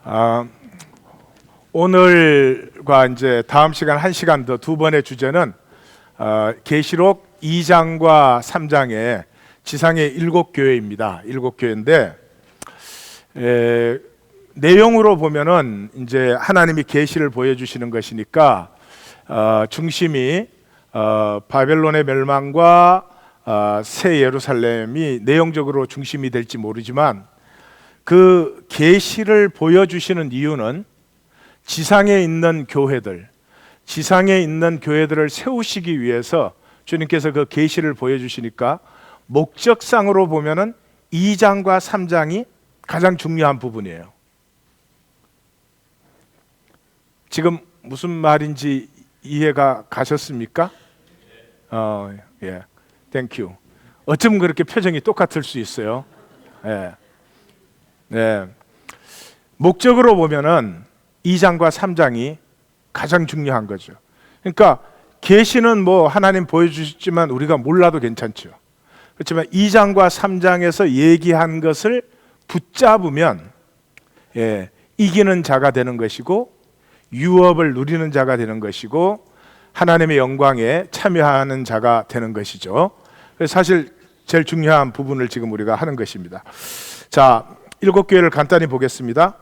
아, 오늘과 이제 다음 시간 1시간 더 두 번의 주제는 계시록 2장과 3장의 지상의 7교회입니다. 7교회인데 내용으로 보면은 이제 하나님이 계시를 보여주시는 것이니까 중심이 바벨론의 멸망과 새 예루살렘이 내용적으로 중심이 될지 모르지만 그 계시를 보여주시는 이유는 지상에 있는 교회들을 세우시기 위해서 주님께서 그 계시를 보여주시니까 목적상으로 보면은 2장과 3장이 가장 중요한 부분이에요. 지금 무슨 말인지 이해가 가셨습니까? 예, 땡큐. 어쩜 그렇게 표정이 똑같을 수 있어요? 예. 네. 목적으로 보면은 2장과 3장이 가장 중요한 거죠. 그러니까 계시는 뭐 하나님 보여주셨지만 우리가 몰라도 괜찮죠. 그렇지만 2장과 3장에서 얘기한 것을 붙잡으면 이기는 자가 되는 것이고 유업을 누리는 자가 되는 것이고 하나님의 영광에 참여하는 자가 되는 것이죠. 그래서 사실 제일 중요한 부분을 지금 우리가 하는 것입니다. 자, 7교회를 간단히 보겠습니다.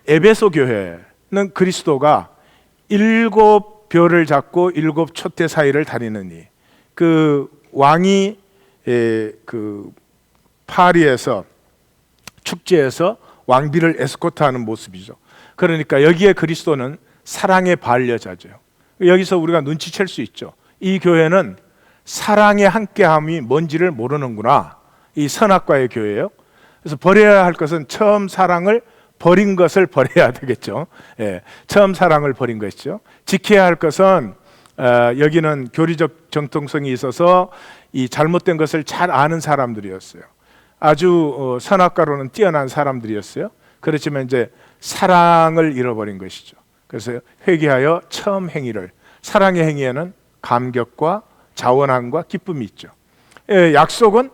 에베소 교회는 그리스도가 7별을 잡고 7촛대 사이를 다니느니 그 왕이 그 파리에서 축제에서 왕비를 에스코트하는 모습이죠. 그러니까 여기에 그리스도는 사랑의 반려자죠. 여기서 우리가 눈치챌 수 있죠. 이 교회는 사랑의 함께함이 뭔지를 모르는구나. 이 선악과의 교회예요. 그래서 버려야 할 것은 처음 사랑을 버린 것을 버려야 되겠죠. 처음 사랑을 버린 것이죠. 지켜야 할 것은 여기는 교리적 정통성이 있어서 이 잘못된 것을 잘 아는 사람들이었어요. 아주 선악과로는 뛰어난 사람들이었어요. 그렇지만 이제 사랑을 잃어버린 것이죠. 그래서 회개하여 처음 행위를, 사랑의 행위에는 감격과 자원함과 기쁨이 있죠. 약속은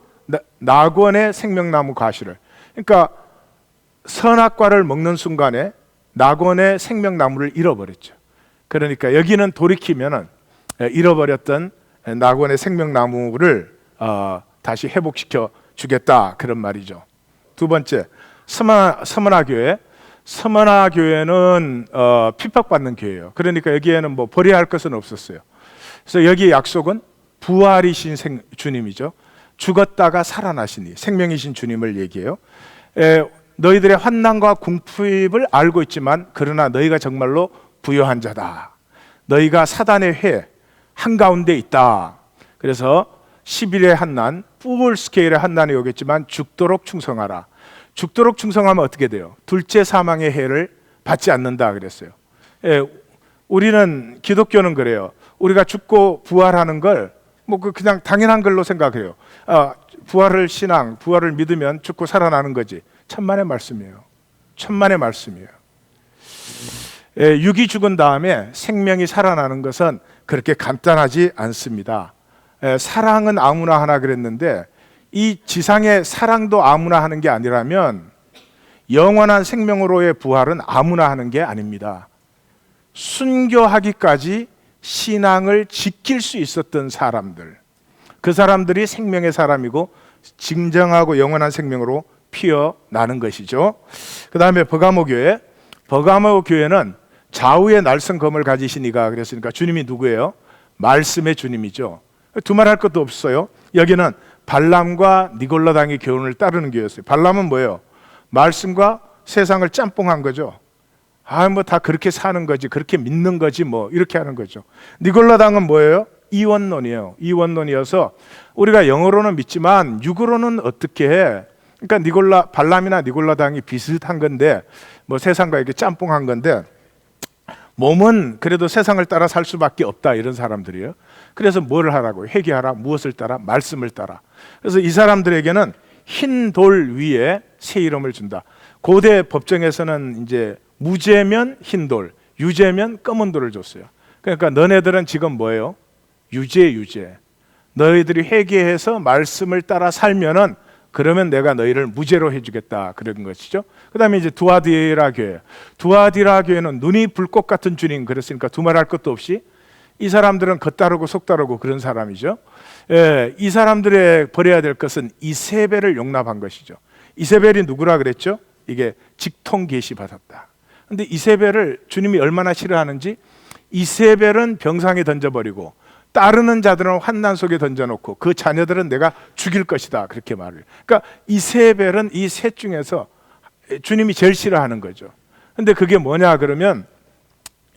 낙원의 생명나무 과실을, 그러니까 선악과를 먹는 순간에 낙원의 생명나무를 잃어버렸죠. 그러니까 여기는 돌이키면은 잃어버렸던 낙원의 생명나무를 다시 회복시켜 주겠다, 그런 말이죠. 두 번째, 서머나 교회. 서머나 교회는 핍박받는 교회예요. 그러니까 여기에는 뭐 버려야 할 것은 없었어요. 그래서 여기의 약속은 부활이신 주님이죠. 죽었다가 살아나시니 생명이신 주님을 얘기해요. 너희들의 환난과 궁핍을 알고 있지만 그러나 너희가 정말로 부요한 자다. 너희가 사단의 회 한가운데 있다. 그래서 10일의 한난, 풀 스케일의 한난이 오겠지만 죽도록 충성하라. 죽도록 충성하면 어떻게 돼요? 둘째 사망의 해를 받지 않는다 그랬어요. 우리는 기독교는 그래요. 우리가 죽고 부활하는 걸 뭐 그냥 당연한 걸로 생각해요. 부활을 믿으면 죽고 살아나는 거지. 천만의 말씀이에요. 천만의 말씀이에요. 육이 죽은 다음에 생명이 살아나는 것은 그렇게 간단하지 않습니다. 사랑은 아무나 하나 그랬는데 이 지상의 사랑도 아무나 하는 게 아니라면 영원한 생명으로의 부활은 아무나 하는 게 아닙니다. 순교하기까지 신앙을 지킬 수 있었던 사람들, 그 사람들이 생명의 사람이고 진정하고 영원한 생명으로 피어나는 것이죠. 그 다음에 버가모 교회. 버가모 교회는 좌우의 날성검을 가지신 이가 그랬으니까 주님이 누구예요? 말씀의 주님이죠. 두말할 것도 없어요. 여기는 발람과 니골라당의 교훈을 따르는 교회였어요. 발람은 뭐예요? 말씀과 세상을 짬뽕한 거죠. 뭐 다 그렇게 사는 거지, 그렇게 믿는 거지, 뭐 이렇게 하는 거죠. 니골라당은 뭐예요? 이원론이에요. 이원론이어서 우리가 영어로는 믿지만 육으로는 어떻게 해? 그러니까 발람이나 니골라당이 비슷한 건데 뭐 세상과 이렇게 짬뽕한 건데 몸은 그래도 세상을 따라 살 수밖에 없다, 이런 사람들이에요. 그래서 뭘 하라고? 회개하라. 무엇을 따라? 말씀을 따라. 그래서 이 사람들에게는 흰 돌 위에 새 이름을 준다. 고대 법정에서는 이제 무죄면 흰 돌, 유죄면 검은 돌을 줬어요. 그러니까 너네들은 지금 뭐예요? 유죄. 너희들이 회개해서 말씀을 따라 살면은 그러면 내가 너희를 무죄로 해주겠다 그런 것이죠. 그 다음에 이제 두아디라 교회. 두아디라 교회는 눈이 불꽃 같은 주님 그랬으니까 두말할 것도 없이 이 사람들은 겉다르고 속다르고 그런 사람이죠. 예, 이 사람들의 버려야 될 것은 이세벨을 용납한 것이죠. 이세벨이 누구라 그랬죠? 이게 직통 계시 받았다. 근데 이세벨을 주님이 얼마나 싫어하는지 이세벨은 병상에 던져버리고 따르는 자들은 환난 속에 던져놓고 그 자녀들은 내가 죽일 것이다 그렇게 말을. 그러니까 이세벨은 이 셋 중에서 주님이 제일 싫어하는 거죠. 근데 그게 뭐냐 그러면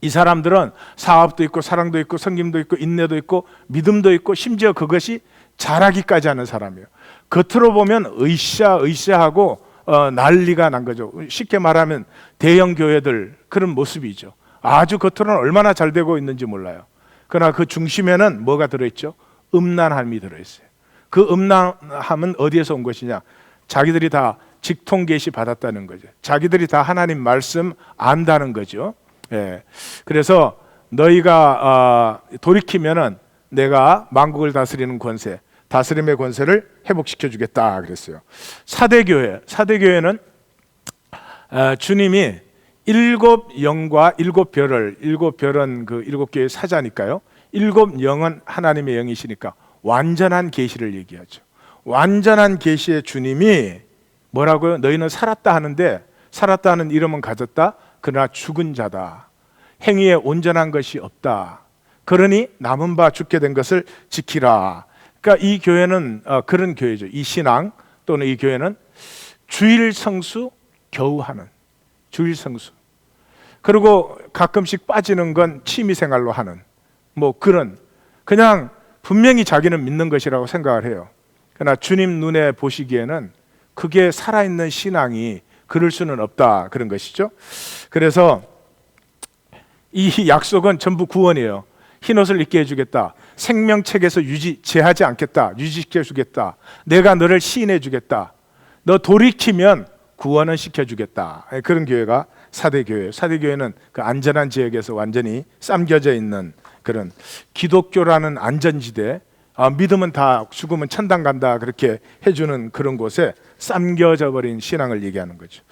이 사람들은 사업도 있고 사랑도 있고 섬김도 있고 인내도 있고 믿음도 있고 심지어 그것이 잘하기까지 하는 사람이에요. 겉으로 보면 으쌰으쌰하고 난리가 난 거죠. 쉽게 말하면 대형 교회들 그런 모습이죠. 아주 겉으로는 얼마나 잘 되고 있는지 몰라요. 그러나 그 중심에는 뭐가 들어있죠? 음란함이 들어있어요. 그 음란함은 어디에서 온 것이냐? 자기들이 다 직통 계시 받았다는 거죠. 자기들이 다 하나님 말씀 안다는 거죠. 예. 그래서 너희가 돌이키면은 내가 만국을 다스리는 권세, 다스림의 권세를 회복시켜 주겠다 그랬어요. 사대교회는 주님이 일곱 영과 일곱 별을, 일곱 별은 그 일곱 개의 사자니까요. 일곱 영은 하나님의 영이시니까 완전한 계시를 얘기하죠. 완전한 계시의 주님이 뭐라고요? 너희는 살았다 하는데 살았다 하는 이름은 가졌다. 그러나 죽은 자다. 행위에 온전한 것이 없다. 그러니 남은 바 죽게 된 것을 지키라. 그러니까 이 교회는 그런 교회죠. 이 신앙 또는 이 교회는 주일 성수 겨우 하는 주일 성수. 그리고 가끔씩 빠지는 건 취미생활로 하는 뭐 그런 그냥 분명히 자기는 믿는 것이라고 생각을 해요. 그러나 주님 눈에 보시기에는 그게 살아있는 신앙이 그럴 수는 없다 그런 것이죠. 그래서 이 약속은 전부 구원이에요. 흰옷을 입게 해주겠다. 생명책에서 제하지 않겠다. 유지시켜 주겠다. 내가 너를 시인해 주겠다. 너 돌이키면 구원은 시켜주겠다. 그런 교회가 사대교회예요. 사대교회는 그 안전한 지역에서 완전히 쌈겨져 있는 그런 기독교라는 안전지대, 믿으면 다 죽으면 천당 간다 그렇게 해주는 그런 곳에 쌈겨져 버린 신앙을 얘기하는 거죠.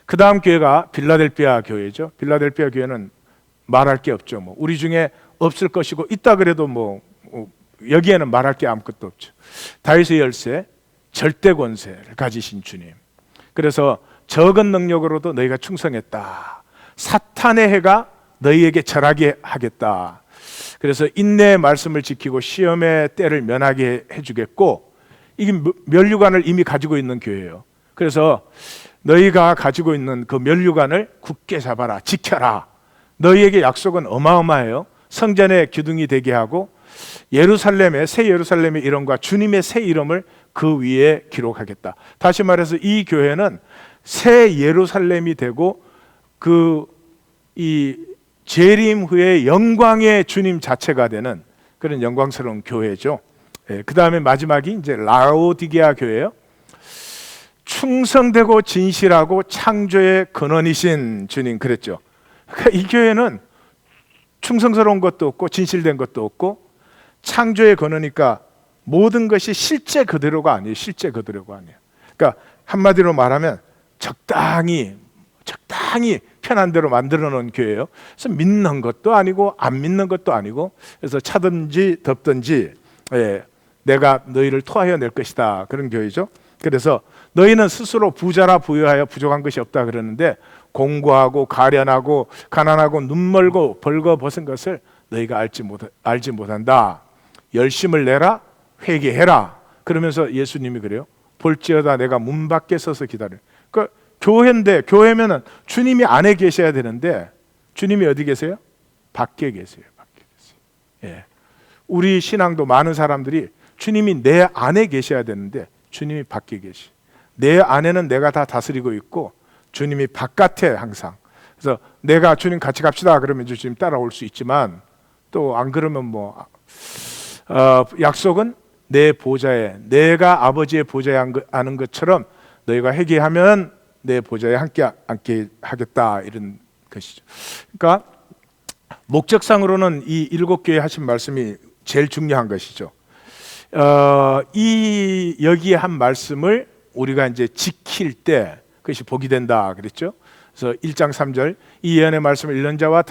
그 다음 교회가 빌라델피아 교회죠. 빌라델피아 교회는 말할 게 없죠. 뭐 우리 중에 없을 것이고 있다 그래도 뭐 여기에는 말할 게 아무것도 없죠. 다윗의 열쇠, 절대 권세를 가지신 주님. 그래서 적은 능력으로도 너희가 충성했다. 사탄의 해가 너희에게 절하게 하겠다. 그래서 인내의 말씀을 지키고 시험의 때를 면하게 해주겠고, 이게 면류관을 이미 가지고 있는 교회예요. 그래서 너희가 가지고 있는 그 면류관을 굳게 잡아라, 지켜라. 너희에게 약속은 어마어마해요. 성전의 기둥이 되게 하고 예루살렘의 새 예루살렘의 이름과 주님의 새 이름을 그 위에 기록하겠다. 다시 말해서 이 교회는 새 예루살렘이 되고 이 재림 후에 영광의 주님 자체가 되는 그런 영광스러운 교회죠. 그 다음에 마지막이 이제 라오디게아 교회예요. 충성되고 진실하고 창조의 근원이신 주님 그랬죠. 그러니까 이 교회는 충성스러운 것도 없고 진실된 것도 없고 창조의 근원이니까 모든 것이 실제 그대로가 아니에요. 실제 그대로가 아니에요. 그러니까 한마디로 말하면 적당히 편한 대로 만들어 놓은 교회예요. 그래서 믿는 것도 아니고 안 믿는 것도 아니고, 그래서 차든지 덥든지 내가 너희를 토하여 낼 것이다 그런 교회죠. 그래서 너희는 스스로 부자라 부유하여 부족한 것이 없다 그러는데, 공고하고 가련하고 가난하고 눈멀고 벌거벗은 것을 너희가 알지 못한다. 열심을 내라, 회개해라. 그러면서 예수님이 그래요. 볼지어다 내가 문 밖에 서서 기다려. 그러니까 교회인데, 교회면은 주님이 안에 계셔야 되는데 주님이 어디 계세요? 밖에 계세요. 밖에 계세요. 예. 우리 신앙도 많은 사람들이 주님이 내 안에 계셔야 되는데 주님이 밖에 계시. 내 안에는 내가 다 다스리고 있고 주님이 바깥에 항상. 그래서 내가 주님 같이 갑시다 그러면 주님 따라올 수 있지만, 또 안 그러면 약속은 내 보좌에, 내가 아버지의 보좌에 앉은 것처럼 너희가 회개하면 내 보좌에 함께 앉게 하겠다 이런 것이죠. 그러니까 목적상으로는 이 일곱 교회 하신 말씀이 제일 중요한 것이죠. 여기에 한 말씀을 우리가 이제 지킬 때 그것이 복이 된다 그랬죠. 그래서 1장 3절 이 예언의 말씀을 읽는 자와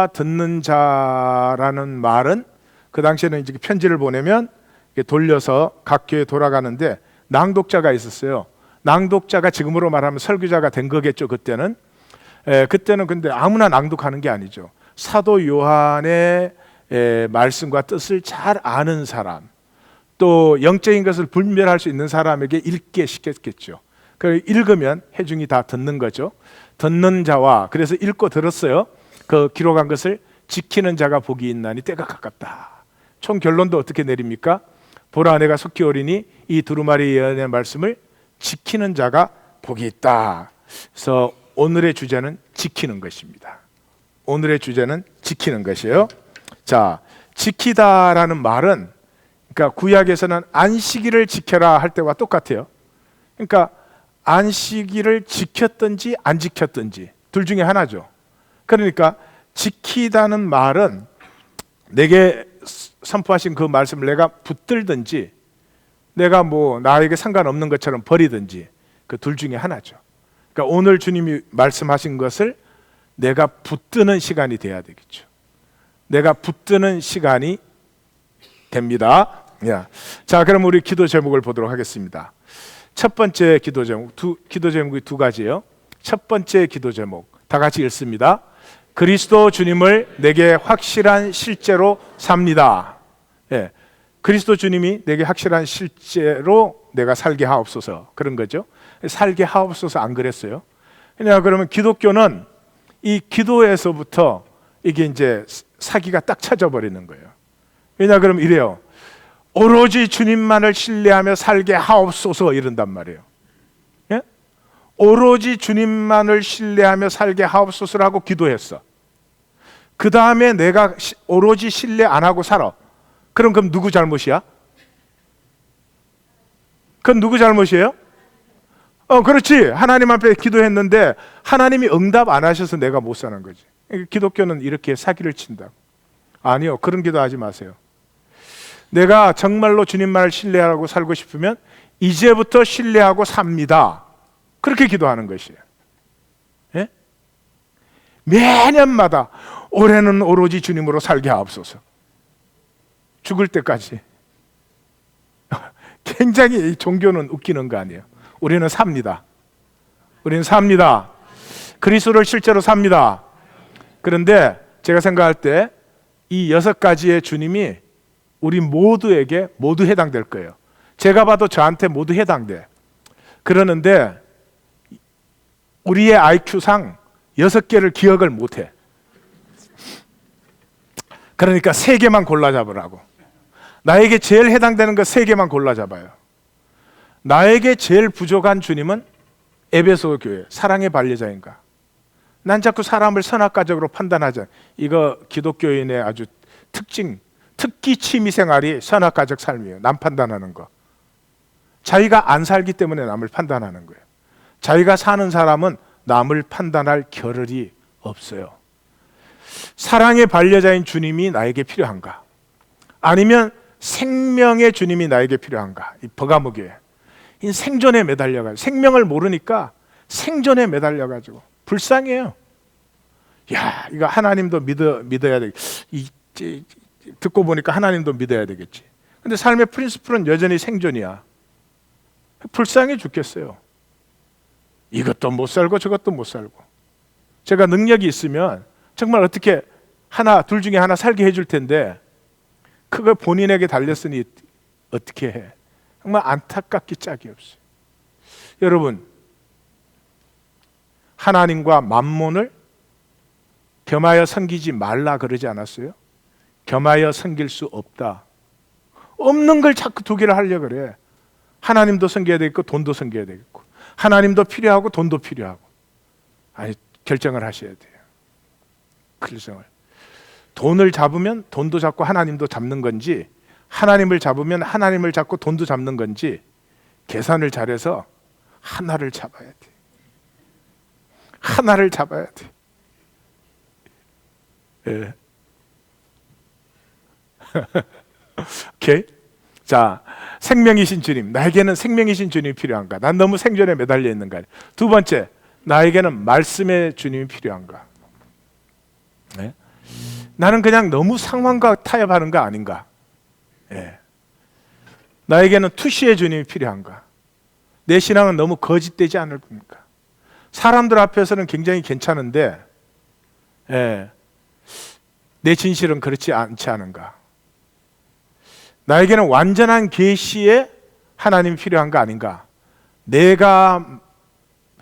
듣는 자라는 말은 그 당시에는 이제 편지를 보내면 돌려서 각 교회에 돌아가는데 낭독자가 있었어요. 낭독자가 지금으로 말하면 설교자가 된 거겠죠. 그때는 근데 아무나 낭독하는 게 아니죠. 사도 요한의 말씀과 뜻을 잘 아는 사람, 또 영적인 것을 분별할 수 있는 사람에게 읽게 시켰겠죠. 그 읽으면 회중이 다 듣는 거죠. 듣는 자와, 그래서 읽고 들었어요. 그 기록한 것을 지키는 자가 복이 있나니 때가 가깝다. 총 결론도 어떻게 내립니까? 보라, 내가 속히 오리니 이 두루마리 예언의 말씀을 지키는 자가 복이 있다. 그래서 오늘의 주제는 지키는 것입니다. 오늘의 주제는 지키는 것이에요. 자, 지키다라는 말은, 그러니까 구약에서는 안식일을 지켜라 할 때와 똑같아요. 그러니까 안식일을 지켰든지 안 지켰든지 둘 중에 하나죠. 그러니까 지키다는 말은 내게 선포하신 그 말씀을 내가 붙들든지 내가 나에게 상관없는 것처럼 버리든지 그 둘 중에 하나죠. 그러니까 오늘 주님이 말씀하신 것을 내가 붙드는 시간이 돼야 되겠죠. 내가 붙드는 시간이 됩니다. 자, 그럼 우리 기도 제목을 보도록 하겠습니다. 첫 번째 기도 제목, 기도 제목이 두 가지예요. 첫 번째 기도 제목 다 같이 읽습니다. 그리스도 주님을 내게 확실한 실제로 삽니다. 그리스도 주님이 내게 확실한 실제로 내가 살게 하옵소서, 그런 거죠. 살게 하옵소서 안 그랬어요. 그러면 기독교는 이 기도에서부터 이게 이제 사기가 딱 찾아버리는 거예요. 왜냐 그러면 이래요. 오로지 주님만을 신뢰하며 살게 하옵소서 이런단 말이에요. 예? 오로지 주님만을 신뢰하며 살게 하옵소서라고 기도했어. 그 다음에 내가 오로지 신뢰 안 하고 살아. 그럼 누구 잘못이야? 그건 누구 잘못이에요? 그렇지. 하나님 앞에 기도했는데 하나님이 응답 안 하셔서 내가 못 사는 거지. 기독교는 이렇게 사기를 친다고. 아니요, 그런 기도하지 마세요. 내가 정말로 주님만을 신뢰하고 살고 싶으면 이제부터 신뢰하고 삽니다. 그렇게 기도하는 것이에요. 예? 매년마다 올해는 오로지 주님으로 살게 하옵소서. 죽을 때까지. 굉장히 종교는 웃기는 거 아니에요. 우리는 삽니다. 우리는 삽니다. 그리스도를 실제로 삽니다. 그런데 제가 생각할 때 이 6가지의 주님이 우리 모두에게 모두 해당될 거예요. 제가 봐도 저한테 모두 해당돼. 그러는데 우리의 IQ상 6개를 기억을 못해. 그러니까 3개만 골라 잡으라고. 나에게 제일 해당되는 거 3개만 골라 잡아요. 나에게 제일 부족한 주님은 에베소 교회 사랑의 반려자인가. 난 자꾸 사람을 선악과적으로 판단하자. 이거 기독교인의 아주 특기 취미생활이 선악과적 삶이에요. 남 판단하는 거. 자기가 안 살기 때문에 남을 판단하는 거예요. 자기가 사는 사람은 남을 판단할 겨를이 없어요. 사랑의 반려자인 주님이 나에게 필요한가? 아니면 생명의 주님이 나에게 필요한가? 이 버가모교회. 이 생존에 매달려가지고 생명을 모르니까 생존에 매달려가지고 불쌍해요. 야, 이거 하나님도 믿어야 돼. 듣고 보니까 하나님도 믿어야 되겠지. 근데 삶의 프린시플은 여전히 생존이야. 불쌍해 죽겠어요. 이것도 못 살고 저것도 못 살고. 제가 능력이 있으면 정말 어떻게 둘 중에 하나 살게 해줄 텐데 그걸 본인에게 달렸으니 어떻게 해. 정말 안타깝기 짝이 없어요. 여러분, 하나님과 만몬을 겸하여 섬기지 말라 그러지 않았어요? 겸하여 섬길 수 없다. 없는 걸 자꾸 두 개를 하려고 그래. 하나님도 섬겨야 되겠고 돈도 섬겨야 되겠고 하나님도 필요하고 돈도 필요하고. 아니, 결정을 하셔야 돼요. 결정을. 돈을 잡으면 돈도 잡고 하나님도 잡는 건지, 하나님을 잡으면 하나님을 잡고 돈도 잡는 건지 계산을 잘해서 하나를 잡아야 돼. 하나를 잡아야 돼. 예. 오케이. 자, 생명이신 주님, 나에게는 생명이신 주님이 필요한가? 난 너무 생존에 매달려 있는가? 두 번째, 나에게는 말씀의 주님이 필요한가? 네? 나는 그냥 너무 상황과 타협하는 거 아닌가? 네. 나에게는 투시의 주님이 필요한가? 내 신앙은 너무 거짓되지 않을 겁니까? 사람들 앞에서는 굉장히 괜찮은데 내 진실은 그렇지 않지 않은가? 나에게는 완전한 계시의 하나님이 필요한 거 아닌가? 내가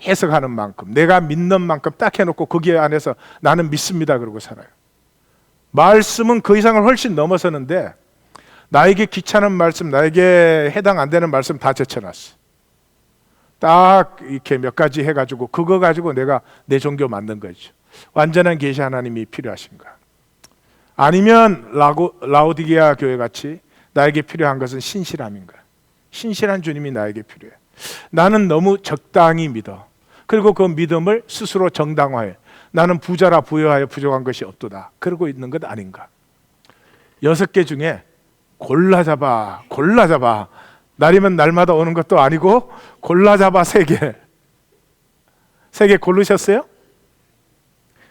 해석하는 만큼, 내가 믿는 만큼 딱 해놓고 거기에 안에서 나는 믿습니다 그러고 살아요. 말씀은 그 이상을 훨씬 넘어서는데 나에게 귀찮은 말씀, 나에게 해당 안 되는 말씀 다 제쳐놨어. 딱 이렇게 몇 가지 해가지고 그거 가지고 내가 내 종교 만든 거죠. 완전한 계시 하나님이 필요하신가? 아니면 라오디게아 교회 같이 나에게 필요한 것은 신실함인가? 신실한 주님이 나에게 필요해. 나는 너무 적당히 믿어. 그리고 그 믿음을 스스로 정당화해. 나는 부자라 부여하여 부족한 것이 없도다. 그러고 있는 것 아닌가? 6개 중에 골라 잡아. 날이면 날마다 오는 것도 아니고 골라 잡아 3개. 3개 고르셨어요?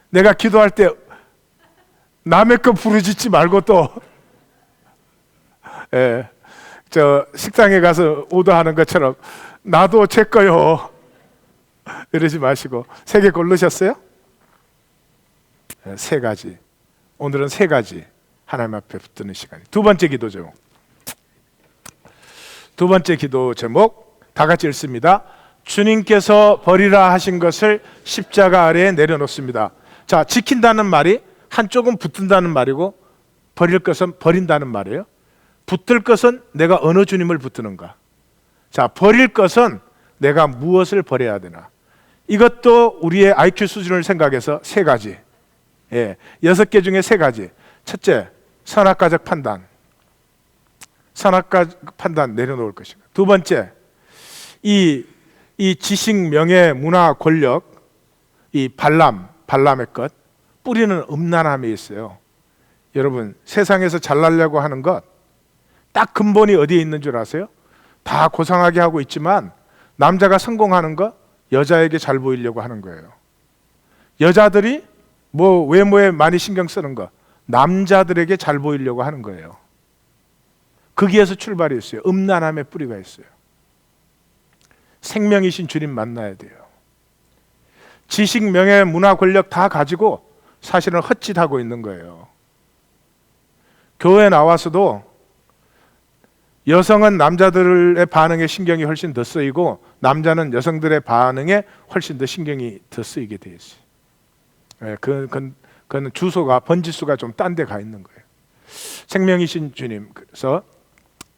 내가 기도할 때 남의 거 부르짖지 말고 또 저 식당에 가서 오더하는 것처럼 나도 제 거요 이러지 마시고 3개 고르셨어요? 3가지. 오늘은 3가지 하나님 앞에 붙드는 시간이. 두 번째 기도 제목. 두 번째 기도 제목 다 같이 읽습니다. 주님께서 버리라 하신 것을 십자가 아래에 내려놓습니다. 자, 지킨다는 말이 한쪽은 붙든다는 말이고 버릴 것은 버린다는 말이에요. 붙들 것은 내가 어느 주님을 붙드는가. 자, 버릴 것은 내가 무엇을 버려야 되나. 이것도 우리의 IQ 수준을 생각해서 3가지. 6개 중에 3가지. 첫째, 선악과적 판단. 선악과적 판단 내려놓을 것인가. 두 번째, 이 지식, 명예, 문화, 권력, 이 발람의 것, 뿌리는 음란함에 있어요. 여러분, 세상에서 잘나려고 하는 것, 딱 근본이 어디에 있는 줄 아세요? 다 고상하게 하고 있지만 남자가 성공하는 거 여자에게 잘 보이려고 하는 거예요. 여자들이 뭐 외모에 많이 신경 쓰는 거 남자들에게 잘 보이려고 하는 거예요. 거기에서 출발이 있어요. 음란함의 뿌리가 있어요. 생명이신 주님 만나야 돼요. 지식, 명예, 문화, 권력 다 가지고 사실은 헛짓하고 있는 거예요. 교회에 나와서도 여성은 남자들의 반응에 신경이 훨씬 더 쓰이고 남자는 여성들의 반응에 훨씬 더 신경이 더 쓰이게 돼 있어요. 그건 주소가 번지수가 좀 딴 데 가 있는 거예요. 생명이신 주님, 그래서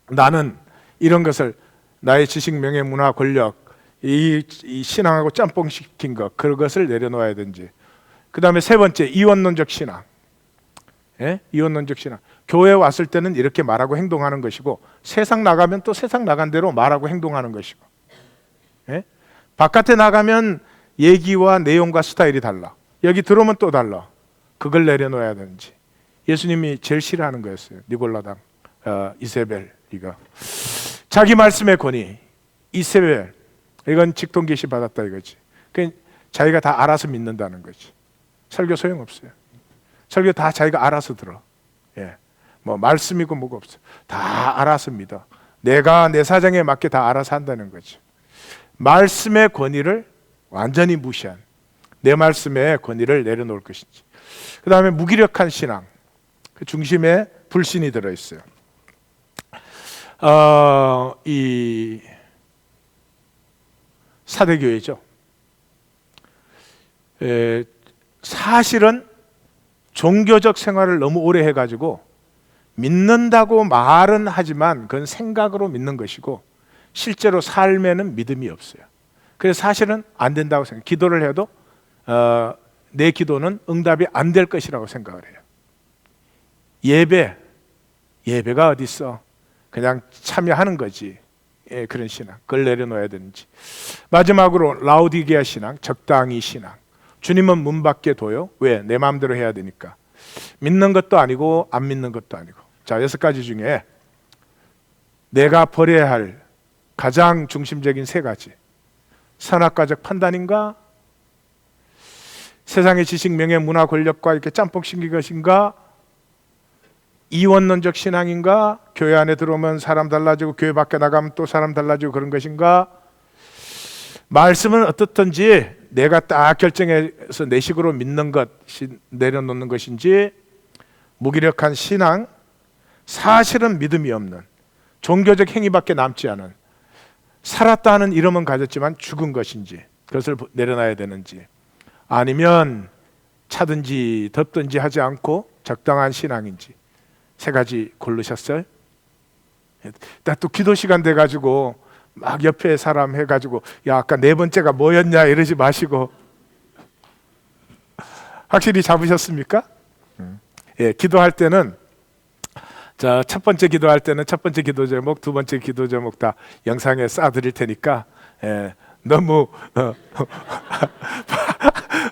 나는 이런 것을 나의 지식, 명예, 문화, 권력 이 신앙하고 짬뽕시킨 것 그것을 내려놓아야 되는지. 그 다음에 세 번째, 이원론적 신앙. 이원론적 신앙. 교회에 왔을 때는 이렇게 말하고 행동하는 것이고 세상 나가면 또 세상 나간 대로 말하고 행동하는 것이고 바깥에 나가면 얘기와 내용과 스타일이 달라. 여기 들어오면 또 달라. 그걸 내려놓아야 되는지. 예수님이 제일 싫어하는 거였어요. 니골라당, 이세벨. 이거 자기 말씀의 권위. 이세벨 이건 직통계시 받았다 이거지. 그러니까 자기가 다 알아서 믿는다는 거지. 설교 소용없어요. 설교 다 자기가 알아서 들어. 뭐 말씀이고 뭐가 없어. 다 알아서 믿어. 내가 내 사정에 맞게 다 알아서 한다는 거지. 말씀의 권위를 완전히 무시한 내 말씀의 권위를 내려놓을 것인지. 그 다음에 무기력한 신앙. 그 중심에 불신이 들어있어요. 이 사대교회죠. 사실은 종교적 생활을 너무 오래 해가지고 믿는다고 말은 하지만 그건 생각으로 믿는 것이고 실제로 삶에는 믿음이 없어요. 그래서 사실은 안 된다고 생각해요. 기도를 해도 내 기도는 응답이 안 될 것이라고 생각을 해요. 예배가 어디 있어? 그냥 참여하는 거지. 그런 신앙, 그걸 내려놓아야 되는지. 마지막으로 라오디게아 신앙, 적당히 신앙. 주님은 문 밖에 둬요. 왜? 내 마음대로 해야 되니까. 믿는 것도 아니고 안 믿는 것도 아니고. 자, 6가지 중에 내가 버려야 할 가장 중심적인 세 가지. 선악과적 판단인가? 세상의 지식, 명예, 문화, 권력과 이렇게 짬뽕 신긴 것인가? 이원론적 신앙인가? 교회 안에 들어오면 사람 달라지고 교회 밖에 나가면 또 사람 달라지고 그런 것인가? 말씀은 어떻든지 내가 딱 결정해서 내 식으로 믿는 것이 내려놓는 것인지, 무기력한 신앙, 사실은 믿음이 없는 종교적 행위밖에 남지 않은, 살았다 하는 이름은 가졌지만 죽은 것인지, 그것을 내려놔야 되는지, 아니면 차든지 덥든지 하지 않고 적당한 신앙인지, 세 가지 고르셨어요. 또 기도 시간 돼가지고 막 옆에 사람 해가지고 야 아까 네 번째가 뭐였냐 이러지 마시고 확실히 잡으셨습니까? 예, 기도할 때는 자, 첫 번째 기도할 때는 첫 번째 기도 제목, 두 번째 기도 제목 다 영상에 쏴드릴 테니까 너무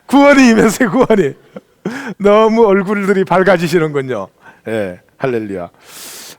구원이 이면서 구원이 너무 얼굴들이 밝아지시는군요. 할렐루야.